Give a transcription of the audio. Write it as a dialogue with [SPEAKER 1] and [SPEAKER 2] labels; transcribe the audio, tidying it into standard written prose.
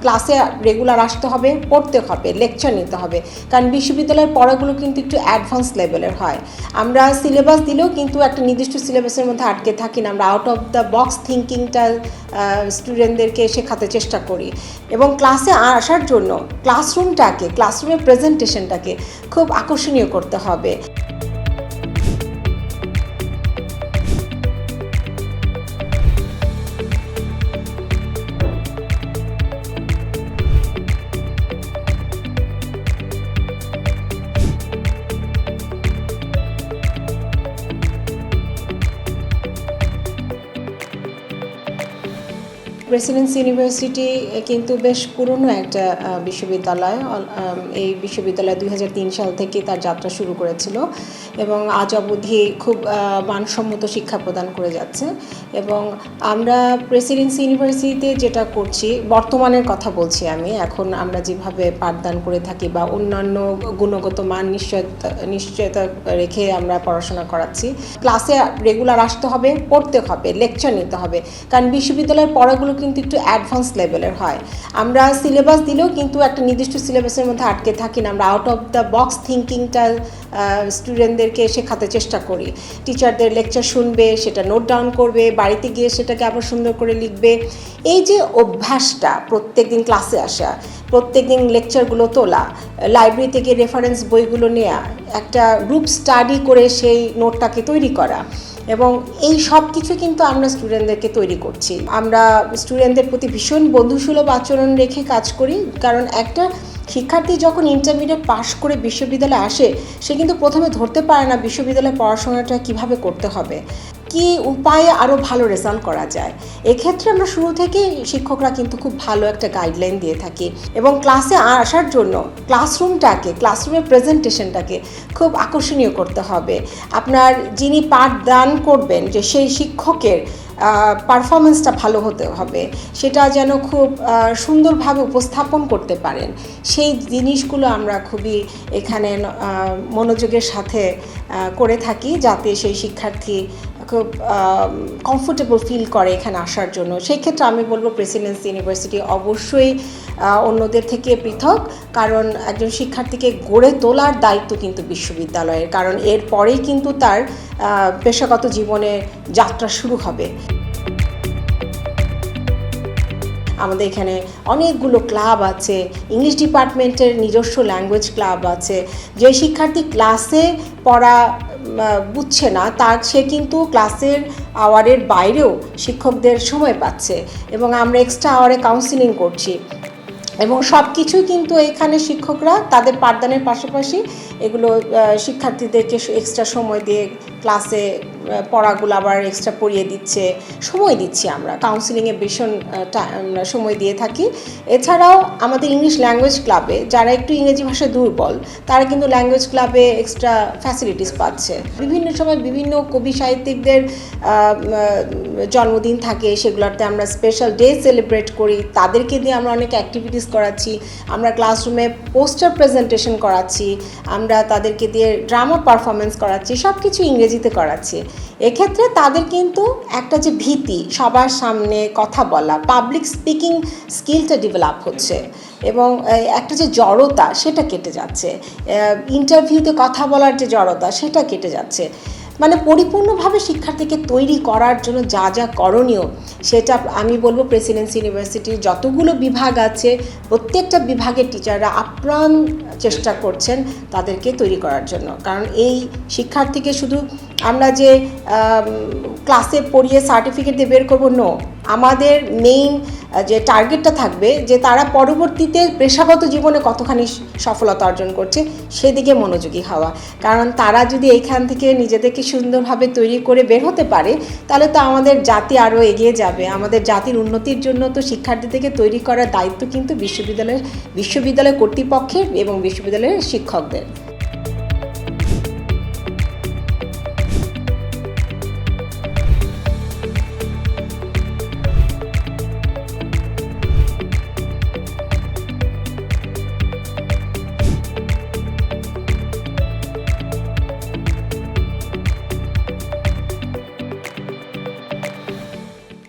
[SPEAKER 1] ক্লাসে রেগুলার আসতে হবে, পড়তে হবে, লেকচার নিতে হবে, কারণ বিশ্ববিদ্যালয়ের পড়াগুলো কিন্তু একটু অ্যাডভান্স লেভেলের হয়। আমরা সিলেবাস দিলেও কিন্তু একটা নির্দিষ্ট সিলেবাসের মধ্যে আটকে থাকি না, আমরা আউট অফ দ্য বক্স থিঙ্কিংটা স্টুডেন্টদেরকে শেখাতে চেষ্টা করি। এবং ক্লাসে আসার জন্য ক্লাসরুমের প্রেজেন্টেশনটাকে খুব আকর্ষণীয় করতে হবে। প্রেসিডেন্সি ইউনিভার্সিটি কিন্তু বেশ পুরনো একটা বিশ্ববিদ্যালয়। এই বিশ্ববিদ্যালয় 2003 সাল থেকে তার যাত্রা শুরু করেছিল এবং আজ অবধি খুব মানসম্মত শিক্ষা প্রদান করে যাচ্ছে। এবং আমরা প্রেসিডেন্সি ইউনিভার্সিটিতে যেটা করছি, বর্তমানের কথা বলছি আমি, এখন আমরা যেভাবে পাঠদান করে থাকি বা অন্যান্য গুণগত মান নিশ্চয়তা রেখে আমরা পড়াশোনা করাচ্ছি। ক্লাসে রেগুলার আসতে হবে, পড়তে হবে, লেকচার নিতে হবে, কারণ বিশ্ববিদ্যালয়ের পড়াগুলো কিন্তু একটু অ্যাডভান্স লেভেলের হয়। আমরা সিলেবাস দিলেও কিন্তু একটা নির্দিষ্ট সিলেবাসের মধ্যে আটকে থাকি না, আমরা আউট অফ দ্য বক্স থিঙ্কিংটা স্টুডেন্টদেরকে শেখাতে চেষ্টা করি। টিচারদের লেকচার শুনবে, সেটা নোট ডাউন করবে, বাড়িতে গিয়ে সেটাকে আবার সুন্দর করে লিখবে। এই যে অভ্যাসটা, প্রত্যেক দিন ক্লাসে আসা, প্রত্যেক দিন লেকচারগুলো তোলা, লাইব্রেরি থেকে রেফারেন্স বইগুলো নেওয়া, একটা গ্রুপ স্টাডি করে সেই নোটটাকে তৈরি করা, এবং এই সব কিছু কিন্তু আমরা স্টুডেন্টদেরকে তৈরি করছি। আমরা স্টুডেন্টদের প্রতি ভীষণ বন্ধুসুলভ আচরণ রেখে কাজ করি, কারণ একটা শিক্ষার্থী যখন ইন্টারমিডিয়েট পাশ করে বিশ্ববিদ্যালয়ে আসে, সে কিন্তু প্রথমে ধরতে পারে না বিশ্ববিদ্যালয়ে পড়াশোনাটা কিভাবে করতে হবে, কি উপায়ে আরও ভালো রেজাল্ট করা যায়। এক্ষেত্রে আমরা শুরু থেকে শিক্ষকরা কিন্তু খুব ভালো একটা গাইডলাইন দিয়ে থাকি। এবং ক্লাসে আসার জন্য ক্লাসরুমের প্রেজেন্টেশনটাকে খুব আকর্ষণীয় করতে হবে। আপনার যিনি পাঠদান করবেন, যে সেই শিক্ষকের পারফরমেন্সটা ভালো হতে হবে, সেটা যেন খুব সুন্দরভাবে উপস্থাপন করতে পারেন। সেই জিনিসগুলো আমরা খুবই এখানে মনোযোগের সাথে করে থাকি, যাতে সেই শিক্ষার্থী খুব কমফোর্টেবল ফিল করে এখানে আসার জন্য। সেই ক্ষেত্রে আমি বলবো প্রেসিডেন্সি ইউনিভার্সিটি অবশ্যই অন্যদের থেকে পৃথক, কারণ একজন শিক্ষার্থীকে গড়ে তোলার দায়িত্ব কিন্তু বিশ্ববিদ্যালয়ের, কারণ এরপরেই কিন্তু তার পেশাগত জীবনের যাত্রা শুরু হবে। আমাদের এখানে অনেকগুলো ক্লাব আছে, ইংলিশ ডিপার্টমেন্টের নিজস্ব ল্যাঙ্গুয়েজ ক্লাব আছে। যে শিক্ষার্থী ক্লাসে পড়া বুঝছে না, সে কিন্তু ক্লাসের আওয়ারের বাইরেও শিক্ষকদের সময় পাচ্ছে, এবং আমরা এক্সট্রা আওয়ারে কাউন্সিলিং করছি। এবং সব কিছুই কিন্তু এখানে শিক্ষকরা তাদের পাঠদানের পাশাপাশি এগুলো শিক্ষার্থীদেরকে এক্সট্রা সময় দিয়ে ক্লাসে পড়াগুলো আবার এক্সট্রা পড়িয়ে দিচ্ছে, সময় দিচ্ছি। আমরা কাউন্সিলিংয়ে ভীষণ সময় দিয়ে থাকি। এছাড়াও আমাদের ইংলিশ ল্যাঙ্গুয়েজ ক্লাবে যারা একটু ইংরেজি ভাষায় দুর্বল, তারা কিন্তু ল্যাঙ্গুয়েজ ক্লাবে এক্সট্রা ফ্যাসিলিটিস পাচ্ছে। বিভিন্ন সময় বিভিন্ন কবি সাহিত্যিকদের জন্মদিন থাকে, সেগুলোতে আমরা স্পেশাল ডে সেলিব্রেট করি, তাদেরকে দিয়ে আমরা অনেক অ্যাক্টিভিটিস করাচ্ছি। আমরা ক্লাসরুমে পোস্টার প্রেজেন্টেশন করাচ্ছি, আমরা তাদেরকে দিয়ে ড্রামা পারফরমেন্স করাচ্ছি, সব কিছু ইংরেজিতে করাচ্ছি। এক্ষেত্রে তাদের কিন্তু একটা যে ভীতি, সবার সামনে কথা বলা, পাবলিক স্পিকিং স্কিলটা ডেভেলপ হচ্ছে, এবং একটা যে জড়তা সেটা কেটে যাচ্ছে, ইন্টারভিউতে কথা বলার যে জড়তা সেটা কেটে যাচ্ছে। মানে পরিপূর্ণভাবে শিক্ষার্থীকে তৈরি করার জন্য যা যা করণীয়, সেটা আমি বলবো প্রেসিডেন্সি ইউনিভার্সিটির যতগুলো বিভাগ আছে, প্রত্যেকটা বিভাগের টিচাররা আপ্রাণ চেষ্টা করছেন তাদেরকে তৈরি করার জন্য। কারণ এই শিক্ষার্থীকে শুধু আমরা যে ক্লাসে পড়িয়ে সার্টিফিকেট দিয়ে বের করবো, আমাদের মেইন যে টার্গেটটা থাকবে যে তারা পরবর্তীতে পেশাগত জীবনে কতখানি সফলতা অর্জন করছে সেদিকে মনোযোগী হওয়া। কারণ তারা যদি এইখান থেকে নিজেদেরকে সুন্দরভাবে তৈরি করে বের হতে পারে, তাহলে তো আমাদের জাতি আরও এগিয়ে যাবে। আমাদের জাতির উন্নতির জন্য তো শিক্ষার্থীদেরকে তৈরি করার দায়িত্ব কিন্তু বিশ্ববিদ্যালয় কর্তৃপক্ষের এবং বিশ্ববিদ্যালয়ের শিক্ষকদের।